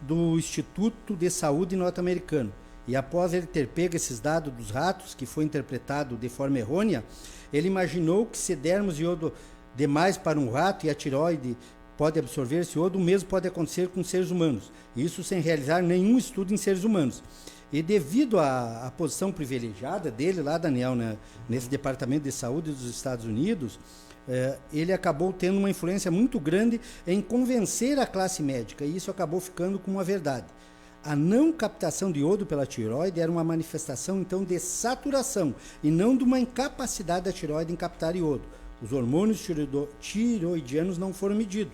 do Instituto de Saúde norte-americano. E após ele ter pego esses dados dos ratos, que foi interpretado de forma errônea, ele imaginou que se dermos iodo demais para um rato e a tireoide pode absorver esse iodo, o mesmo pode acontecer com seres humanos. Isso sem realizar nenhum estudo em seres humanos. E devido à posição privilegiada dele lá, Daniel, né, nesse Departamento de Saúde dos Estados Unidos, ele acabou tendo uma influência muito grande em convencer a classe médica, e isso acabou ficando como uma verdade. A não captação de iodo pela tireoide era uma manifestação, então, de saturação, e não de uma incapacidade da tireoide em captar iodo. Os hormônios tireoidianos não foram medidos,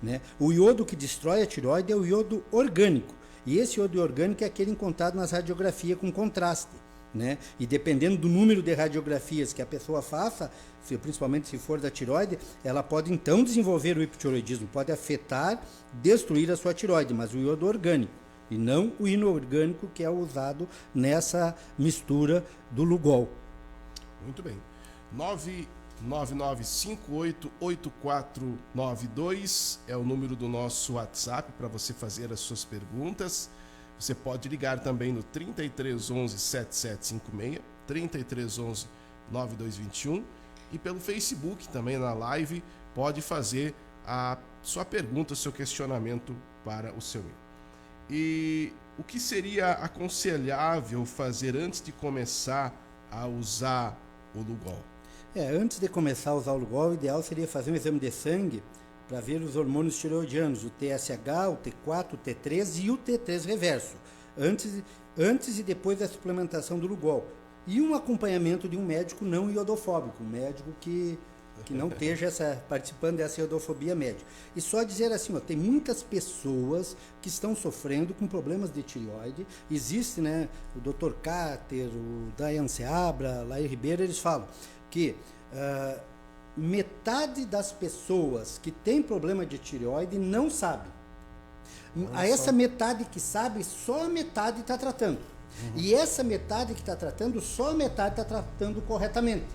né? O iodo que destrói a tireoide é o iodo orgânico, e esse iodo orgânico é aquele encontrado nas radiografias com contraste, né? E dependendo do número de radiografias que a pessoa faça, principalmente se for da tireoide, ela pode então desenvolver o hipotireoidismo, pode afetar, destruir a sua tireoide, mas o iodo orgânico, e não o inorgânico que é usado nessa mistura do Lugol. Muito bem. 999588492 é o número do nosso WhatsApp para você fazer as suas perguntas. Você pode ligar também no 3311 7756, 3311 9221, e pelo Facebook também na live pode fazer a sua pergunta, o seu questionamento para o seu amigo. E o que seria aconselhável fazer antes de começar a usar o Lugol? Antes de começar a usar o Lugol, o ideal seria fazer um exame de sangue para ver os hormônios tireoidianos, o TSH, o T4, o T3 e o T3 reverso, antes e depois da suplementação do Lugol. E um acompanhamento de um médico não iodofóbico, um médico que não esteja participando dessa iodofobia médica. E só dizer assim, tem muitas pessoas que estão sofrendo com problemas de tireoide. Existe, né, o Dr. Carter, o Dayan Seabra, Laí Ribeiro, eles falam que metade das pessoas que têm problema de tireoide não sabe. A essa metade que sabe, só a metade está tratando. E essa metade que está tratando, só a metade está tratando corretamente.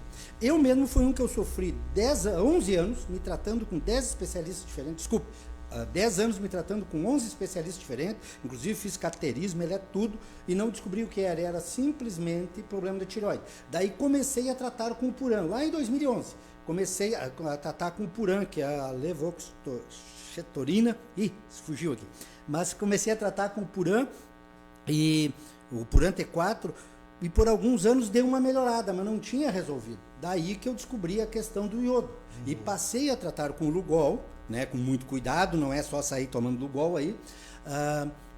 Eu mesmo fui um que eu sofri 11 anos me tratando com 10 especialistas diferentes, 10 anos me tratando com 11 especialistas diferentes, inclusive fiz cateterismo, tudo, e não descobri o que era simplesmente problema da tireoide. Daí comecei a tratar com o Puran, lá em 2011. Comecei a tratar com o Puran, que é a levoxetorina, fugiu aqui, mas comecei a tratar com o Puran, e o Puran T4, e por alguns anos deu uma melhorada, mas não tinha resolvido. Daí que eu descobri a questão do iodo. E passei a tratar com o Lugol, né, com muito cuidado, não é só sair tomando Lugol aí.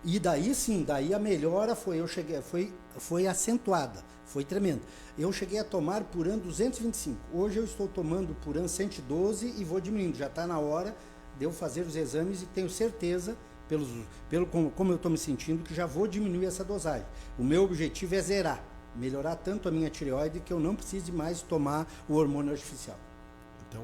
E daí sim, daí a melhora foi acentuada, foi tremenda. Eu cheguei a tomar Puran 225. Hoje eu estou tomando Puran 112 e vou diminuindo. Já está na hora de eu fazer os exames e tenho certeza, como eu estou me sentindo, que já vou diminuir essa dosagem. O meu objetivo é zerar, melhorar tanto a minha tireoide que eu não precise mais tomar o hormônio artificial. Então,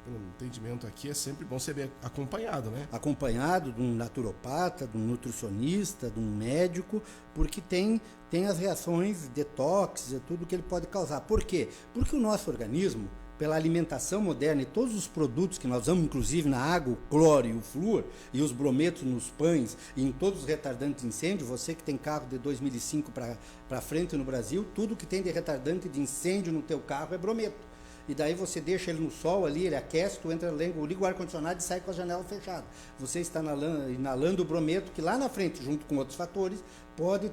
pelo entendimento aqui, é sempre bom ser bem acompanhado, né? Acompanhado de um naturopata, de um nutricionista, de um médico, porque tem as reações detox e tudo que ele pode causar. Por quê? Porque o nosso organismo, pela alimentação moderna e todos os produtos que nós usamos, inclusive na água, o cloro e o flúor, e os brometos nos pães e em todos os retardantes de incêndio, você que tem carro de 2005 para frente no Brasil, tudo que tem de retardante de incêndio no teu carro é brometo. E daí você deixa ele no sol ali, ele aquece, tu entra, liga o ar-condicionado e sai com a janela fechada. Você está inalando o brometo, que lá na frente, junto com outros fatores, pode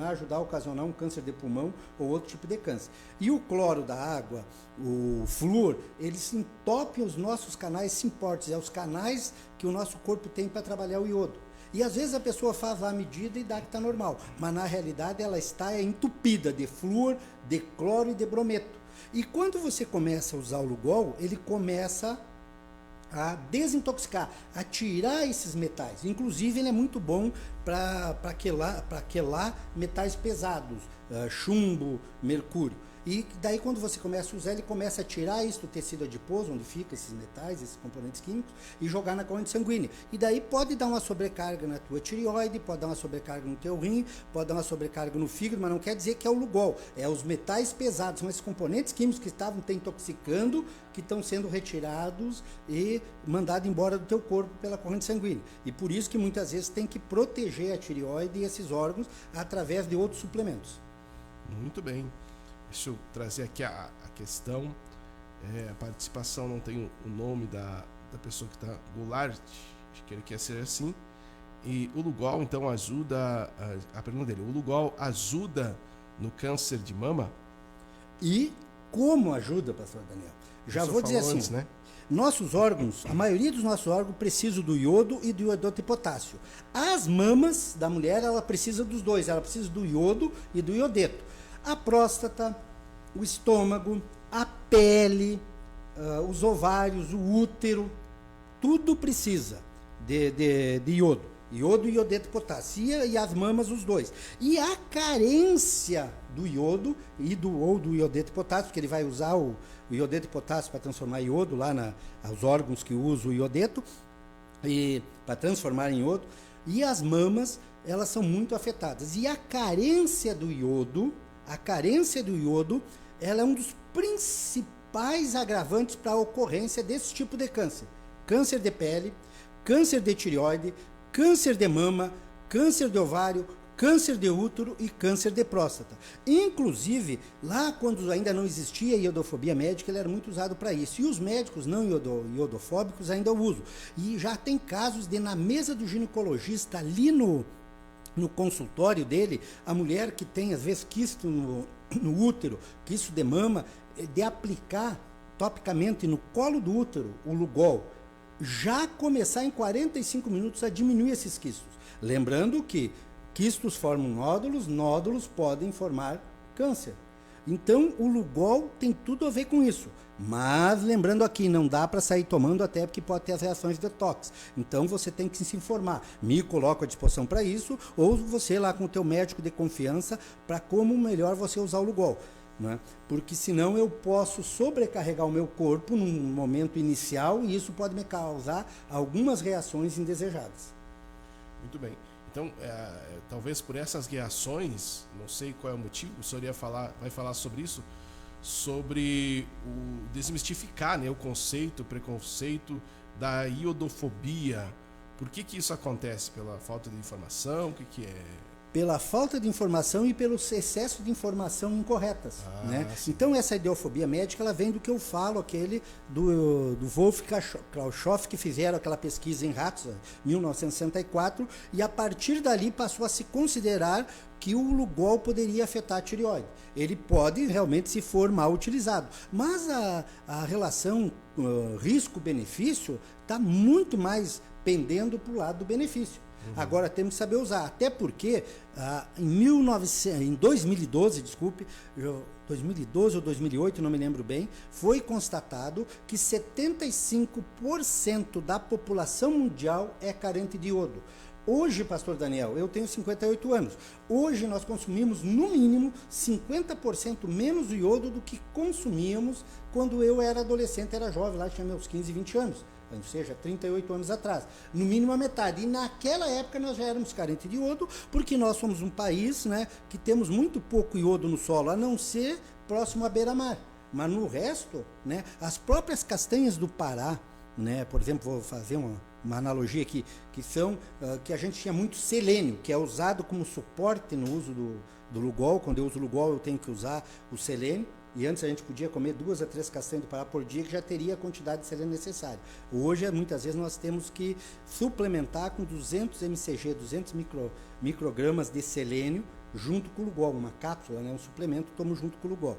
ajudar a ocasionar um câncer de pulmão ou outro tipo de câncer. E o cloro da água, o flúor, eles entopem os nossos canais simpórticos, os canais que o nosso corpo tem para trabalhar o iodo. E às vezes a pessoa faz lá a medida e dá que está normal, mas na realidade ela está entupida de flúor, de cloro e de brometo. E quando você começa a usar o Lugol, ele começa a desintoxicar, a tirar esses metais. Inclusive, ele é muito bom para quelar metais pesados, chumbo, mercúrio. E daí quando você começa a usar, ele começa a tirar isso do tecido adiposo, onde ficam esses metais, esses componentes químicos, e jogar na corrente sanguínea. E daí pode dar uma sobrecarga na tua tireoide, pode dar uma sobrecarga no teu rim, pode dar uma sobrecarga no fígado, mas não quer dizer que é o Lugol. É os metais pesados, são esses componentes químicos que estavam te intoxicando, que estão sendo retirados e mandados embora do teu corpo pela corrente sanguínea. E por isso que muitas vezes tem que proteger a tireoide e esses órgãos através de outros suplementos. Muito bem. Deixa eu trazer aqui a questão. A participação, não tem o nome da pessoa que está, Goulart, acho que ele quer ser assim. E o Lugol, então, ajuda, a pergunta dele, o Lugol ajuda no câncer de mama? E como ajuda, pastor Daniel? Já vou dizer assim, antes, né? Nossos órgãos, a maioria dos nossos órgãos precisam do iodo e do iodoto de potássio. As mamas da mulher, ela precisa dos dois, ela precisa do iodo e do iodeto. A próstata, o estômago, a pele, os ovários, o útero, tudo precisa de iodo. Iodo e iodeto de potássio. E as mamas, os dois. E a carência do iodo ou do iodeto de potássio, porque ele vai usar o iodeto de potássio para transformar iodo lá nos órgãos que usam o iodeto, e para transformar em iodo. E as mamas, elas são muito afetadas. E a carência do iodo, ela é um dos principais agravantes para a ocorrência desse tipo de câncer. Câncer de pele, câncer de tireoide, câncer de mama, câncer de ovário, câncer de útero e câncer de próstata. Inclusive, lá quando ainda não existia a iodofobia médica, ele era muito usado para isso. E os médicos não iodofóbicos ainda o usam. E já tem casos de, na mesa do ginecologista, ali no consultório dele, a mulher que tem, às vezes, quisto no útero, quisto de mama, de aplicar topicamente no colo do útero o Lugol, já começar em 45 minutos a diminuir esses quistos. Lembrando que quistos formam nódulos, nódulos podem formar câncer. Então, o Lugol tem tudo a ver com isso. Mas, lembrando aqui, não dá para sair tomando até porque pode ter as reações de detox. Então, você tem que se informar. Me coloco à disposição para isso, ou você lá com o teu médico de confiança, para como melhor você usar o Lugol. Né? Porque senão eu posso sobrecarregar o meu corpo num momento inicial e isso pode me causar algumas reações indesejadas. Muito bem. Então, talvez por essas reações, não sei qual é o motivo, o senhor vai falar sobre isso, sobre o desmistificar, né, o conceito, o preconceito da iodofobia. Por que isso acontece? Pela falta de informação? O que é? Pela falta de informação e pelo excesso de informação incorretas. Né? Então, essa iodofobia médica, ela vem do que eu falo, aquele do Wolf Klauschoff, que fizeram aquela pesquisa em ratos, em 1964, e a partir dali passou a se considerar que o Lugol poderia afetar a tireoide. Ele pode realmente, se for mal utilizado. Mas a relação risco-benefício está muito mais pendendo para o lado do benefício. Agora temos que saber usar, até porque em 2012, 2012 ou 2008, não me lembro bem, foi constatado que 75% da população mundial é carente de iodo. Hoje, pastor Daniel, eu tenho 58 anos. Hoje nós consumimos, no mínimo, 50% menos iodo do que consumíamos quando eu era adolescente, era jovem, lá tinha meus 15, 20 anos. Ou seja, 38 anos atrás. No mínimo a metade. E naquela época nós já éramos carentes de iodo, porque nós somos um país, né, que temos muito pouco iodo no solo, a não ser próximo à beira-mar. Mas no resto, né, as próprias castanhas do Pará, né, por exemplo, vou fazer uma analogia aqui, que a gente tinha muito selênio, que é usado como suporte no uso do Lugol. Quando eu uso o Lugol, eu tenho que usar o selênio. E antes a gente podia comer 2 a 3 castanhas do Pará por dia, que já teria a quantidade de selênio necessária. Hoje, muitas vezes, nós temos que suplementar com 200 mcg, 200 microgramas de selênio, junto com o Lugol. Uma cápsula, né, um suplemento, tomo junto com o Lugol.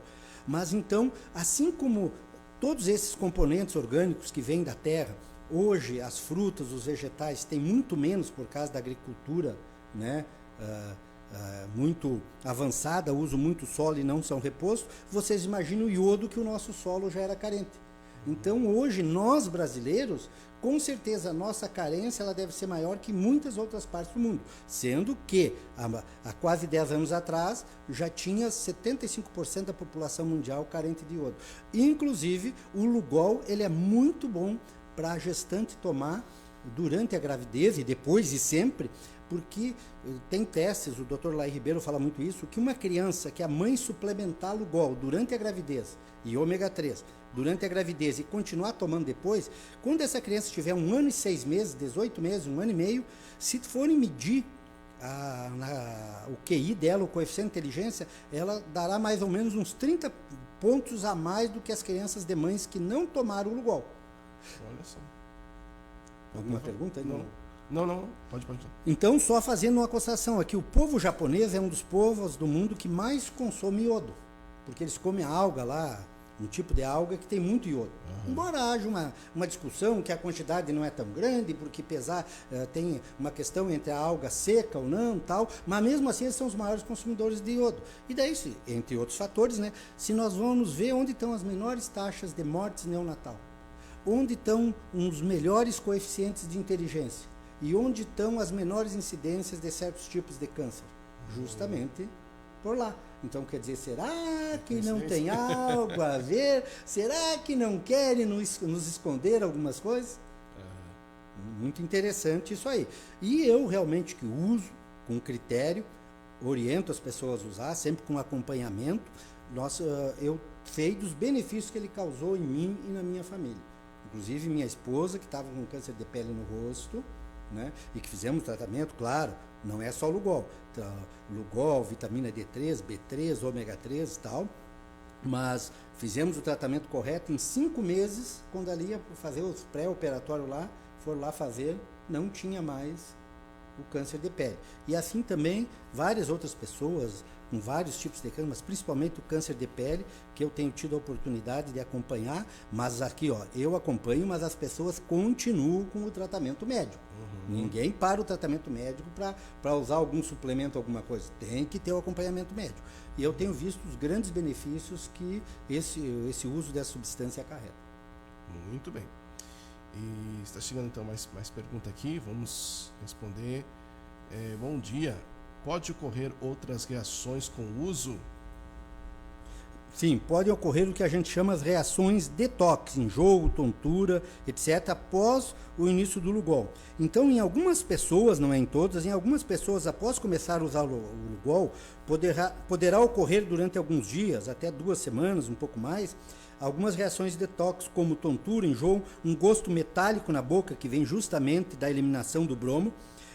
Mas então, assim como todos esses componentes orgânicos que vêm da terra, hoje as frutas, os vegetais têm muito menos por causa da agricultura, né, muito avançada, usam muito solo e não são reposto. Vocês imaginam o iodo, que o nosso solo já era carente. Então, hoje, nós brasileiros, com certeza a nossa carência ela deve ser maior que muitas outras partes do mundo, sendo que há quase 10 anos atrás já tinha 75% da população mundial carente de iodo. Inclusive, o Lugol ele é muito bom para a gestante tomar durante a gravidez e depois e sempre, porque tem testes, o Dr. Lai Ribeiro fala muito isso, que uma criança que a mãe suplementar Lugol durante a gravidez e ômega 3 durante a gravidez e continuar tomando depois, quando essa criança tiver 1 ano e 6 meses, 18 meses, 1 ano e meio, se forem medir o QI dela, o coeficiente de inteligência, ela dará mais ou menos uns 30 pontos a mais do que as crianças de mães que não tomaram o Lugol. Olha só. Alguma pergunta? Não. Pode. Então, só fazendo uma constatação aqui, o povo japonês é um dos povos do mundo que mais consome iodo, porque eles comem a alga lá, um tipo de alga que tem muito iodo. Embora haja uma discussão que a quantidade não é tão grande, porque tem uma questão entre a alga seca ou não, tal, mas mesmo assim eles são os maiores consumidores de iodo. E daí, entre outros fatores, né, se nós vamos ver onde estão as menores taxas de mortes neonatal, onde estão os melhores coeficientes de inteligência e onde estão as menores incidências de certos tipos de câncer, justamente por lá. Então, quer dizer, será que não tem algo a ver? Será que não querem nos esconder algumas coisas? Muito interessante isso aí. E eu realmente que uso com critério, oriento as pessoas a usar, sempre com acompanhamento. Eu sei dos benefícios que ele causou em mim e na minha família. Inclusive minha esposa, que estava com câncer de pele no rosto, né, e que fizemos tratamento, claro, não é só Lugol. Lugol, vitamina D3, B3, ômega 3 e tal, mas fizemos o tratamento correto em 5 meses, quando ali ia fazer os pré-operatórios lá, foram lá fazer, não tinha mais o câncer de pele. E assim também várias outras pessoas com vários tipos de câncer, mas principalmente o câncer de pele, que eu tenho tido a oportunidade de acompanhar, mas aqui, eu acompanho, mas as pessoas continuam com o tratamento médico. Ninguém para o tratamento médico para usar algum suplemento, alguma coisa. Tem que ter o acompanhamento médico. E eu tenho visto os grandes benefícios que esse uso dessa substância acarreta. Muito bem. E está chegando então mais pergunta aqui, vamos responder. Bom dia. Pode ocorrer outras reações com o uso? Sim, pode ocorrer o que a gente chama as reações detox, enjoo, tontura, etc., após o início do Lugol. Então, em algumas pessoas, não é em todas, em algumas pessoas, após começar a usar o Lugol, poderá ocorrer durante alguns dias, até 2 semanas, um pouco mais, algumas reações de detox, como tontura, enjoo, um gosto metálico na boca, que vem justamente da eliminação do bromo.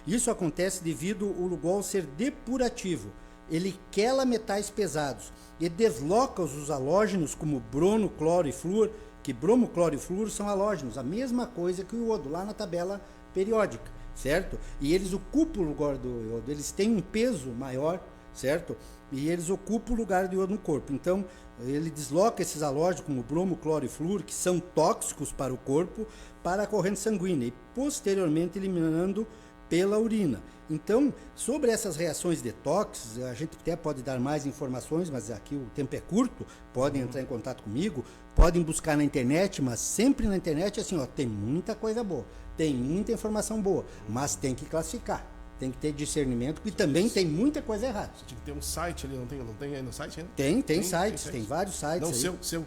Isso acontece devido ao Lugol ser depurativo. Ele quela metais pesados e desloca os halógenos como bromo, cloro e flúor, que bromo, cloro e flúor são halógenos, a mesma coisa que o iodo, lá na tabela periódica, certo? E eles ocupam o lugar do iodo, eles têm um peso maior, certo? E eles ocupam o lugar do iodo no corpo. Então, ele desloca esses halógenos como bromo, cloro e flúor, que são tóxicos para o corpo, para a corrente sanguínea e posteriormente eliminando pela urina. Então, sobre essas reações detox, a gente até pode dar mais informações, mas aqui o tempo é curto, podem entrar em contato comigo, podem buscar na internet, mas sempre na internet, assim, tem muita coisa boa, tem muita informação boa, mas tem que classificar, tem que ter discernimento, porque também tem muita coisa errada. Você tinha que ter um site ali, não tem aí no site ainda? Tem sites, tem vários sites. Não, aí.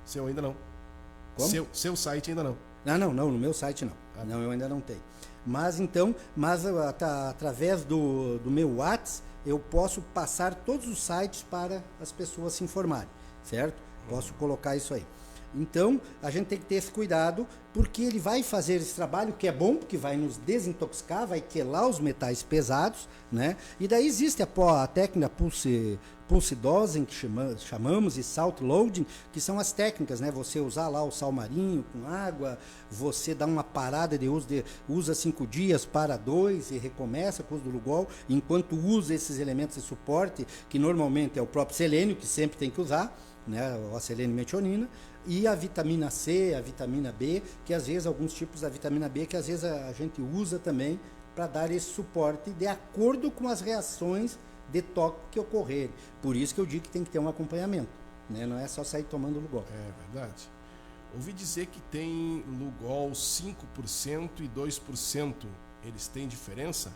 seu ainda não. Como? Seu site ainda não. Não, no meu site não. Não, eu ainda não tenho. Mas através do meu WhatsApp, eu posso passar todos os sites para as pessoas se informarem, certo? Posso colocar isso aí. Então, a gente tem que ter esse cuidado, porque ele vai fazer esse trabalho que é bom, porque vai nos desintoxicar, vai quelar os metais pesados, né? E daí existe a técnica pulse dosing, que chamamos, e salt loading, que são as técnicas, né? Você usar lá o sal marinho com água, você dá uma parada de uso, usa 5 dias, para 2 e recomeça com o uso do Lugol, enquanto usa esses elementos de suporte, que normalmente é o próprio selênio, que sempre tem que usar, né? A selênio e metionina, e a vitamina C, a vitamina B, que às vezes, alguns tipos da vitamina B, que às vezes a gente usa também para dar esse suporte de acordo com as reações de toque que ocorrerem. Por isso que eu digo que tem que ter um acompanhamento, né? Não é só sair tomando Lugol. É verdade. Ouvi dizer que tem Lugol 5% e 2%. Eles têm diferença?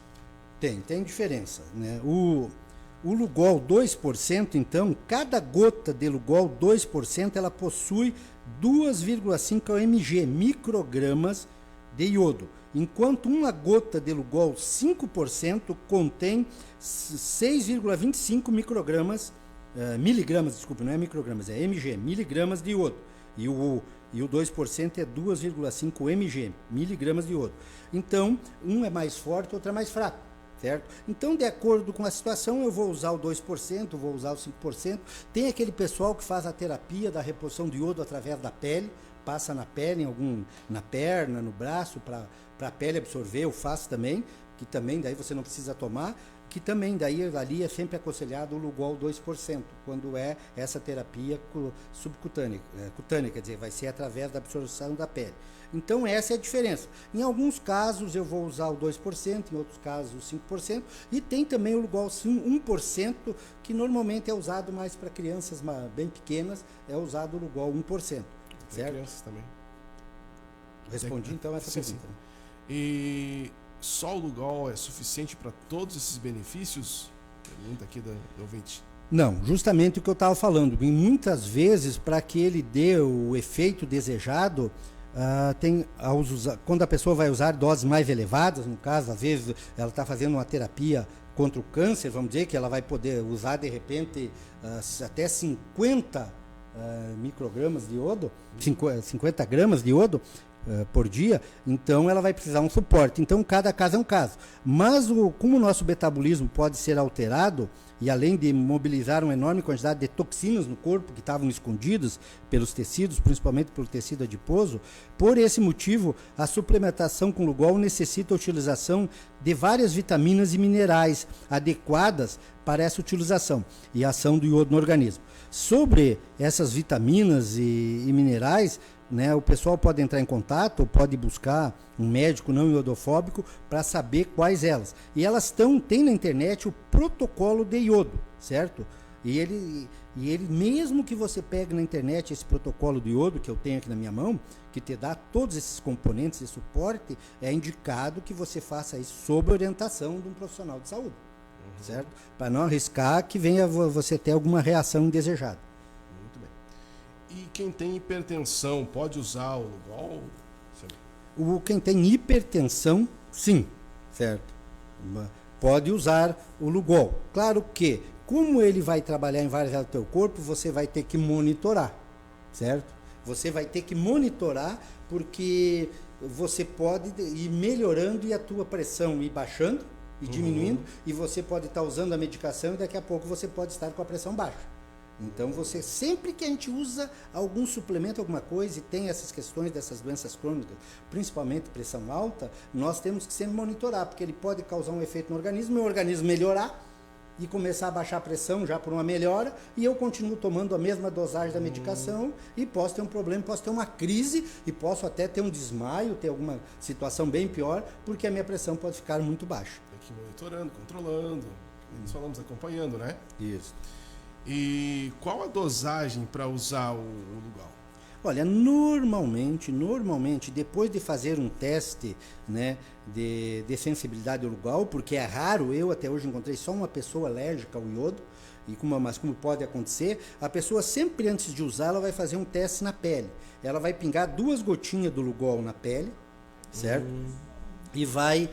Tem diferença, né? O Lugol 2%, então, cada gota de Lugol 2%, ela possui 2,5 mg, microgramas de iodo, enquanto uma gota de Lugol 5% contém 6,25 microgramas, miligramas, desculpa, não é microgramas, é mg, miligramas de iodo. E o 2% é 2,5 mg, miligramas de iodo. Então, um é mais forte, outro é mais fraco. Certo? Então, de acordo com a situação, eu vou usar o 2%, vou usar o 5%. Tem aquele pessoal que faz a terapia da reposição de iodo através da pele, passa na pele, na perna, no braço, para a pele absorver. Eu faço também, que também daí você não precisa tomar, que também daí ali é sempre aconselhado o Lugol 2%, quando é essa terapia subcutânea, cutânea, quer dizer, vai ser através da absorção da pele. Então, essa é a diferença. Em alguns casos, eu vou usar o 2%, em outros casos, o 5%. E tem também o Lugol 1%, que normalmente é usado mais para crianças bem pequenas, é usado o Lugol 1%. Certo? Crianças também. Respondi, então, essa pergunta. Sim. E só o Lugol é suficiente para todos esses benefícios? Pergunta aqui do ouvinte. Não, justamente o que eu estava falando. E muitas vezes, para que ele dê o efeito desejado, quando a pessoa vai usar doses mais elevadas, no caso, às vezes ela está fazendo uma terapia contra o câncer, vamos dizer que ela vai poder usar de repente até 50 microgramas de iodo, 50 gramas de iodo por dia, então ela vai precisar um suporte. Então cada caso é um caso. Mas como o nosso metabolismo pode ser alterado, e além de mobilizar uma enorme quantidade de toxinas no corpo que estavam escondidas pelos tecidos, principalmente pelo tecido adiposo, por esse motivo, a suplementação com Lugol necessita a utilização de várias vitaminas e minerais adequadas para essa utilização e ação do iodo no organismo. Sobre essas vitaminas e minerais, né, o pessoal pode entrar em contato ou pode buscar um médico não iodofóbico para saber quais elas. E elas tem na internet o protocolo de iodo, certo? E ele, mesmo que você pegue na internet esse protocolo de iodo, que eu tenho aqui na minha mão, que te dá todos esses componentes de suporte, é indicado que você faça isso sob orientação de um profissional de saúde, certo? Para não arriscar que venha você ter alguma reação indesejada. E quem tem hipertensão pode usar o Lugol? Quem tem hipertensão, sim, certo? Pode usar o Lugol. Claro que, como ele vai trabalhar em várias áreas do teu corpo, você vai ter que monitorar, certo? Você vai ter que monitorar porque você pode ir melhorando e a tua pressão ir baixando e diminuindo, e você pode estar usando a medicação e daqui a pouco você pode estar com a pressão baixa. Então, sempre que a gente usa algum suplemento, alguma coisa, e tem essas questões dessas doenças crônicas, principalmente pressão alta, nós temos que sempre monitorar, porque ele pode causar um efeito no organismo, e o organismo melhorar e começar a baixar a pressão já por uma melhora, e eu continuo tomando a mesma dosagem da medicação e posso ter um problema, posso ter uma crise e posso até ter um desmaio, ter alguma situação bem pior, porque a minha pressão pode ficar muito baixa. Tem que ir monitorando, controlando, nós falamos acompanhando, né? Isso. E qual a dosagem para usar o Lugol? Olha, normalmente, depois de fazer um teste, né, de sensibilidade ao Lugol, porque é raro, eu até hoje encontrei só uma pessoa alérgica ao iodo, mas como pode acontecer, a pessoa sempre antes de usar, ela vai fazer um teste na pele. Ela vai pingar 2 gotinhas do Lugol na pele, certo? E vai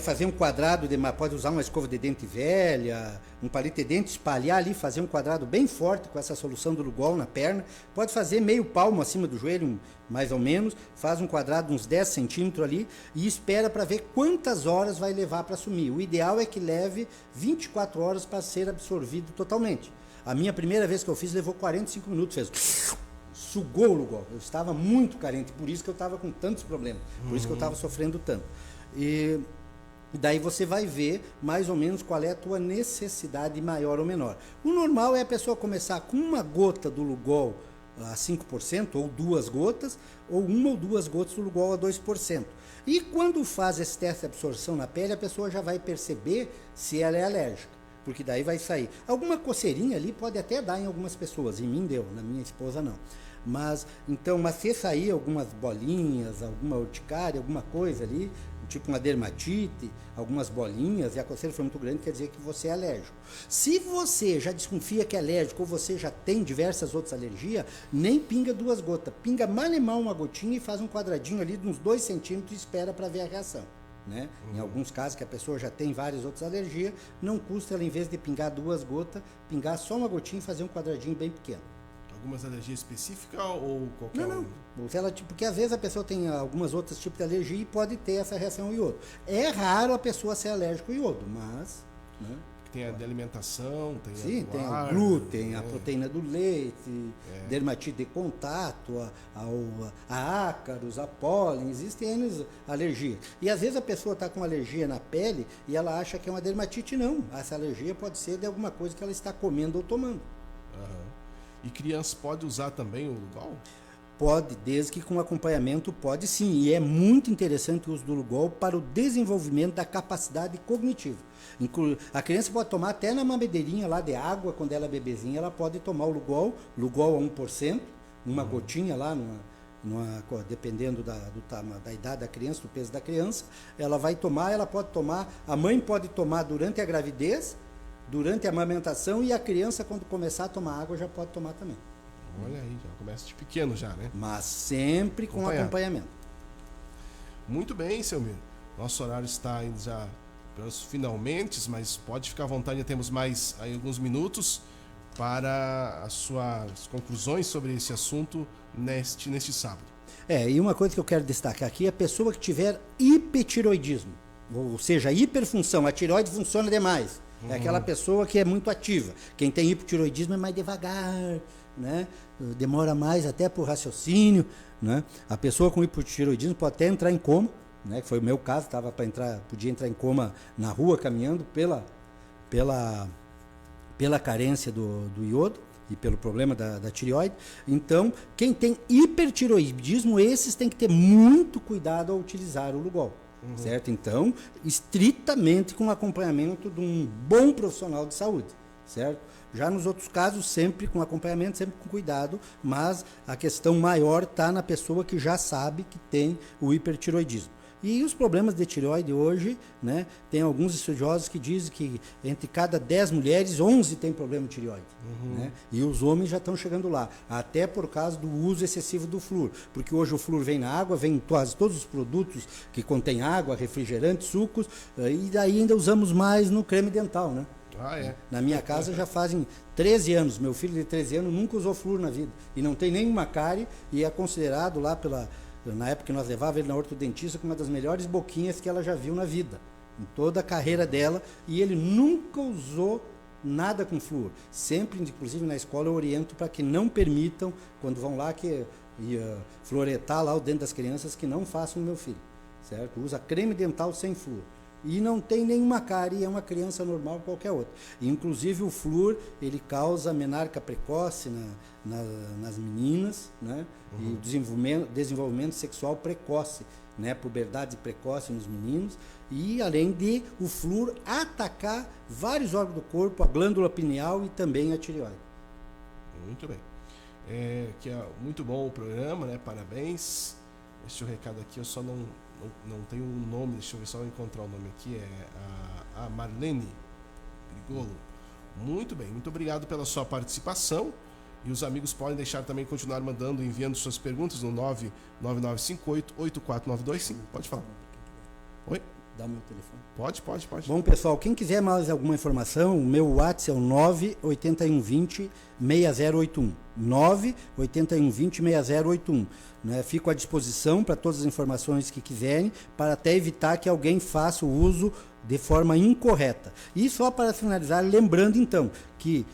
fazer um quadrado, pode usar uma escova de dente velha, um palito de dente, espalhar ali, fazer um quadrado bem forte com essa solução do Lugol na perna. Pode fazer meio palmo acima do joelho, mais ou menos, faz um quadrado uns 10 centímetros ali e espera para ver quantas horas vai levar para sumir. O ideal é que leve 24 horas para ser absorvido totalmente. A minha primeira vez que eu fiz levou 45 minutos, fez... sugou o Lugol. Eu estava muito carente, por isso que eu estava com tantos problemas, por isso que eu estava sofrendo tanto. E daí você vai ver mais ou menos qual é a tua necessidade maior ou menor. O normal é a pessoa começar com uma gota do Lugol a 5%, ou 2 gotas, ou 1 ou 2 gotas do Lugol a 2%. E quando faz esse teste de absorção na pele, a pessoa já vai perceber se ela é alérgica, porque daí vai sair. Alguma coceirinha ali pode até dar em algumas pessoas, em mim deu, na minha esposa não. Mas se sair algumas bolinhas, alguma urticária, alguma coisa ali, tipo uma dermatite, algumas bolinhas, e a coceira for muito grande, quer dizer que você é alérgico. Se você já desconfia que é alérgico ou você já tem diversas outras alergias, nem pinga 2 gotas. Pinga mal e mal uma gotinha e faz um quadradinho ali de uns 2 centímetros e espera para ver a reação. Né? Em alguns casos que a pessoa já tem várias outras alergias, não custa ela, em vez de pingar 2 gotas, pingar só uma gotinha e fazer um quadradinho bem pequeno. Algumas alergias específicas ou qualquer Não. Porque às vezes a pessoa tem algumas outros tipos de alergia e pode ter essa reação ao iodo. É raro a pessoa ser alérgica ao iodo, mas... Né? Tem a de alimentação, tem Sim, tem o glúten, a proteína do leite, dermatite de contato, a ácaros, a pólen, existem N alergias. E às vezes a pessoa está com alergia na pele e ela acha que é uma dermatite, não. Essa alergia pode ser de alguma coisa que ela está comendo ou tomando. E criança pode usar também o Lugol? Pode, desde que com acompanhamento pode sim. E é muito interessante o uso do Lugol para o desenvolvimento da capacidade cognitiva. A criança pode tomar até na mamedeirinha lá de água, quando ela é bebezinha, ela pode tomar o Lugol a 1%, uma gotinha lá, dependendo da idade da criança, do peso da criança, ela vai tomar, ela pode tomar, a mãe pode tomar durante a gravidez, durante a amamentação, e a criança, quando começar a tomar água, já pode tomar também. Olha aí, já começa de pequeno já, né? Mas sempre com acompanhamento. Muito bem, seu Miro. Nosso horário está indo já pelos finalmente, mas pode ficar à vontade, já temos mais aí alguns minutos para as suas conclusões sobre esse assunto neste sábado. E uma coisa que eu quero destacar aqui é a pessoa que tiver hipertiroidismo, ou seja, hiperfunção, a tireoide funciona demais. É aquela pessoa que é muito ativa. Quem tem hipotiroidismo é mais devagar, né? Demora mais até por raciocínio, né? A pessoa com hipotiroidismo pode até entrar em coma, né? Que foi o meu caso, podia entrar em coma na rua caminhando pela carência do iodo e pelo problema da tireoide. Então, quem tem hipertiroidismo, esses tem que ter muito cuidado ao utilizar o Lugol. Certo? Então, estritamente com acompanhamento de um bom profissional de saúde, certo? Já nos outros casos, sempre com acompanhamento, sempre com cuidado, mas a questão maior está na pessoa que já sabe que tem o hipertiroidismo. E os problemas de tireoide hoje, né, tem alguns estudiosos que dizem que entre cada 10 mulheres, 11 têm problema de tireoide. Né? E os homens já estão chegando lá, até por causa do uso excessivo do flúor. Porque hoje o flúor vem na água, vem em quase todos os produtos que contêm água, refrigerantes, sucos, e daí ainda usamos mais no creme dental, né? Na minha casa já fazem 13 anos, meu filho de 13 anos nunca usou flúor na vida. E não tem nenhuma cárie, e é considerado lá na época que nós levávamos ele na ortodontista, como uma das melhores boquinhas que ela já viu na vida, em toda a carreira dela, e ele nunca usou nada com flúor. Sempre, inclusive na escola, eu oriento para que não permitam, quando vão lá, fluoretar lá o dente das crianças, que não façam o meu filho, certo? Usa creme dental sem flúor. E não tem nenhuma cárie, é uma criança normal, qualquer outra. E, inclusive, o flúor, ele causa menarca precoce nas meninas, né? E o desenvolvimento sexual precoce, né? Puberdade precoce nos meninos. E, além de o flúor atacar vários órgãos do corpo, a glândula pineal e também a tireoide. Muito bem. Muito bom o programa, né? Parabéns. Este recado aqui, eu só não tenho um nome, deixa eu ver só eu encontrar o nome aqui, é a Marlene Grigolo. Muito bem, muito obrigado pela sua participação, e os amigos podem deixar também, continuar enviando suas perguntas no 99958-84925. Pode falar. Oi? Dá o meu telefone. Pode. Bom, pessoal, quem quiser mais alguma informação, o meu WhatsApp é o 98120-6081. 98120-6081. Né? Fico à disposição para todas as informações que quiserem, para até evitar que alguém faça o uso de forma incorreta. E só para finalizar, lembrando então que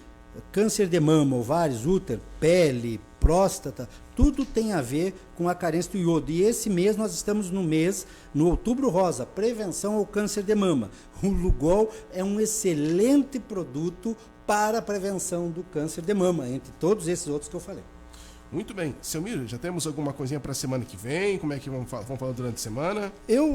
câncer de mama, ovários, útero, pele, próstata, tudo tem a ver com a carência do iodo. E esse mês nós estamos no Outubro Rosa, prevenção ao câncer de mama. O Lugol é um excelente produto para a prevenção do câncer de mama, entre todos esses outros que eu falei. Muito bem. Selmir, já temos alguma coisinha para a semana que vem? Como é que vamos falar durante a semana?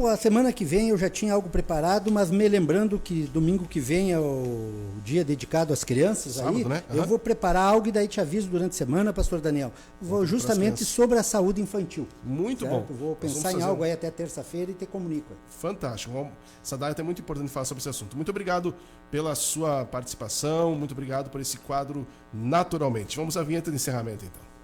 A semana que vem, eu já tinha algo preparado, mas me lembrando que domingo que vem é o dia dedicado às crianças. Sábado, aí, né? Eu vou preparar algo e daí te aviso durante a semana, pastor Daniel. Vou justamente sobre a saúde infantil. Muito certo? bom. Vou pensar em algo aí até terça-feira e te comunico. Fantástico. Essa data é muito importante falar sobre esse assunto. Muito obrigado pela sua participação, muito obrigado por esse quadro Naturalmente. Vamos à vinheta de encerramento, então.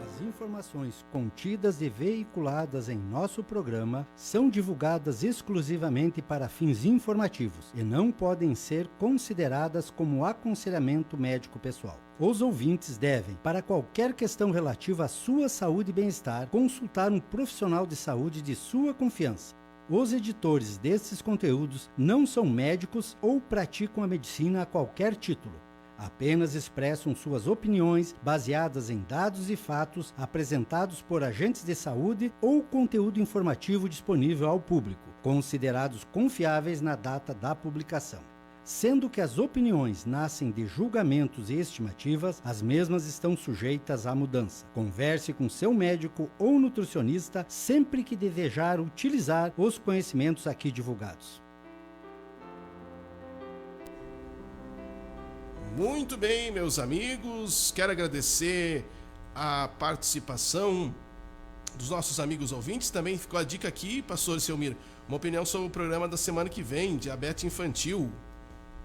As informações contidas e veiculadas em nosso programa são divulgadas exclusivamente para fins informativos e não podem ser consideradas como aconselhamento médico pessoal. Os ouvintes devem, para qualquer questão relativa à sua saúde e bem-estar, consultar um profissional de saúde de sua confiança. Os editores destes conteúdos não são médicos ou praticam a medicina a qualquer título. Apenas expressam suas opiniões baseadas em dados e fatos apresentados por agentes de saúde ou conteúdo informativo disponível ao público, considerados confiáveis na data da publicação. Sendo que as opiniões nascem de julgamentos e estimativas, as mesmas estão sujeitas à mudança. Converse com seu médico ou nutricionista sempre que desejar utilizar os conhecimentos aqui divulgados. Muito bem, meus amigos, quero agradecer a participação dos nossos amigos ouvintes. Também ficou a dica aqui, pastor Selmir, uma opinião sobre o programa da semana que vem, diabetes infantil,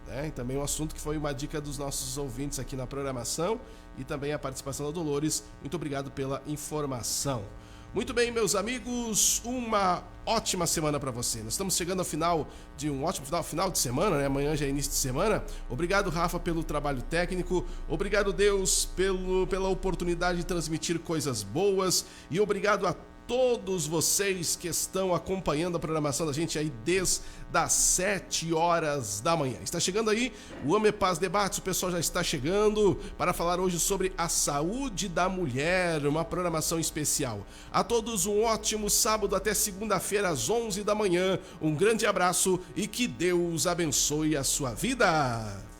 né? E também um assunto que foi uma dica dos nossos ouvintes aqui na programação e também a participação da Dolores. Muito obrigado pela informação. Muito bem, meus amigos, uma ótima semana para você. Nós estamos chegando ao final de um ótimo final de semana, né? Amanhã já é início de semana. Obrigado, Rafa, pelo trabalho técnico. Obrigado, Deus, pela oportunidade de transmitir coisas boas. E obrigado a todos vocês que estão acompanhando a programação da gente aí desde as 7 horas da manhã. Está chegando aí o Amepaz Debates, o pessoal já está chegando para falar hoje sobre a saúde da mulher, uma programação especial. A todos um ótimo sábado até segunda-feira às 11 da manhã. Um grande abraço e que Deus abençoe a sua vida.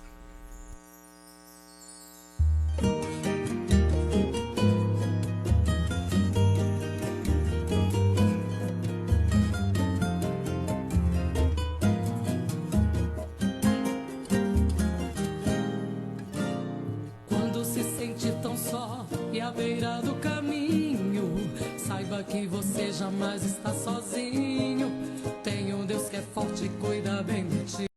À beira do caminho, saiba que você jamais está sozinho. Tem um Deus que é forte e cuida bem de ti.